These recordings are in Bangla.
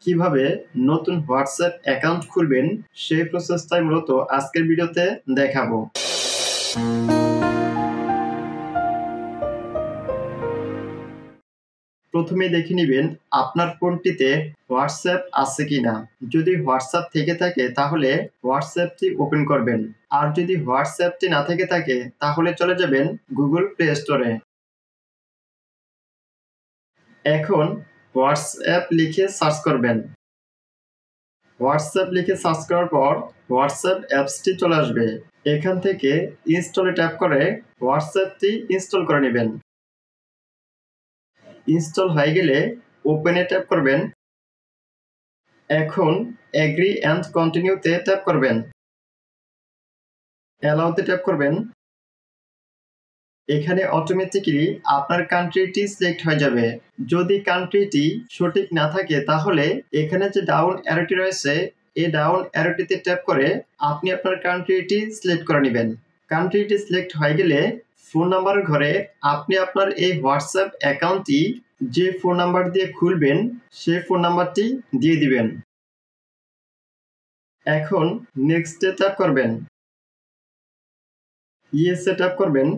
কিভাবে নতুন হোয়াটসঅ্যাপ অ্যাকাউন্ট খুলবেন সেই প্রসেসটাই মূলত আজকের ভিডিওতে দেখাবো। প্রথমে দেখে নেবেন আপনার ফোনটিতে হোয়াটসঅ্যাপ আছে কিনা। যদি হোয়াটসঅ্যাপ থেকে থাকে তাহলে হোয়াটসঅ্যাপটি ওপেন করবেন, আর যদি হোয়াটসঅ্যাপটি না থেকে থাকে তাহলে চলে যাবেন গুগল প্লে স্টোরে। এখন হোয়াটসঅ্যাপ লিখে সার্চ করবেন। হোয়াটসঅ্যাপ লিখে সার্চ করার পর হোয়াটসঅ্যাপ অ্যাপসটি চলে আসবে। এখান থেকে ইনস্টলে ট্যাপ করে হোয়াটসঅ্যাপটি ইনস্টল করে নেবেন। ইনস্টল হয়ে গেলে ওপেনে ট্যাপ করবেন। এখন এগ্রি অ্যান্ড কন্টিনিউতে ট্যাপ করবেন। অ্যালাউতে ট্যাপ করবেন। এখানে অটোমেটিক্যালি আপনার কান্ট্রিটি সিলেক্ট হয়ে যাবে। যদি কান্ট্রিটি সঠিক না থাকে তাহলে এখানে যে ডাউন অ্যারোটি রয়েছে এই ডাউন অ্যারোটিতে ট্যাপ করে আপনি আপনার কান্ট্রিটি সিলেক্ট করে নেবেন। কান্ট্রিটি সিলেক্ট হয়ে গেলে ফোন নাম্বারের ঘরে আপনি আপনার এই হোয়াটসঅ্যাপ অ্যাকাউন্টটি যে ফোন নাম্বার দিয়ে খুলবেন সেই ফোন নাম্বারটি দিয়ে দিবেন। এখন নেক্সটে ট্যাপ করবেন। ইয়েসে ট্যাপ করবেন।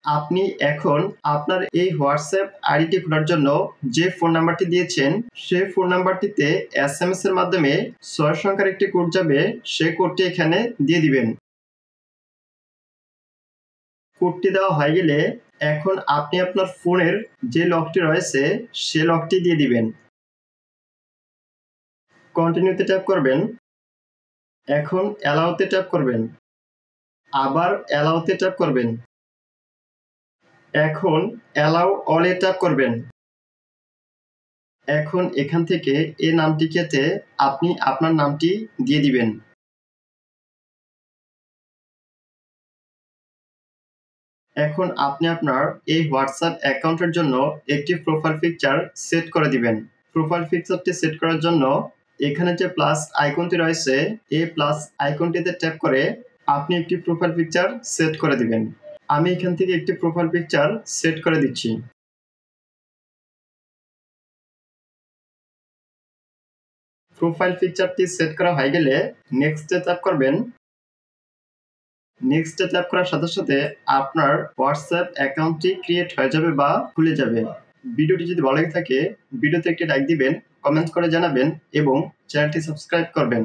আপনি এখন আপনার এই হোয়াটসঅ্যাপ আইডিটি খোলার জন্য যে ফোন নাম্বারটি দিয়েছেন সেই ফোন নাম্বারটিতে SMS এর মাধ্যমে 6 সংখ্যার একটি কোড যাবে, সেই কোডটি এখানে দিয়ে দিবেন। কোডটি দেওয়া হয়ে গেলে এখন আপনি আপনার ফোনের যে লকটি রয়েছে সে লকটি দিয়ে দিবেন। কন্টিনিউতে ট্যাপ করবেন। এখন অ্যালাউতে ট্যাপ করবেন। আবার অ্যালাউতে ট্যাপ করবেন। এখন অ্যালাউ অলে ট্যাপ করবেন। এখন এখান থেকে এই নামটি কেটে আপনি আপনার নামটি দিয়ে দিবেন। এখন আপনি আপনার এই হোয়াটসঅ্যাপ অ্যাকাউন্টের জন্য একটি প্রোফাইল পিকচার সেট করে দিবেন। প্রোফাইল পিকচারটি সেট করার জন্য এখানে যে প্লাস আইকনটি রয়েছে এই প্লাস আইকনটিতে ট্যাপ করে আপনি একটি প্রোফাইল পিকচার সেট করে দিবেন। আমি এখান থেকে একটি প্রোফাইল পিকচার সেট করে দিচ্ছি। প্রোফাইল পিকচারটি সেট করা হয়ে গেলে নেক্সটে ট্যাপ করবেন। নেক্সটে ট্যাপ করার সাথে সাথে আপনার হোয়াটসঅ্যাপ অ্যাকাউন্টটি ক্রিয়েট হয়ে যাবে বা খুলে যাবে। ভিডিওটি যদি ভালো লাগে থাকে ভিডিওতে একটি লাইক দিবেন, কমেন্ট করে জানাবেন এবং চ্যানেলটি সাবস্ক্রাইব করবেন।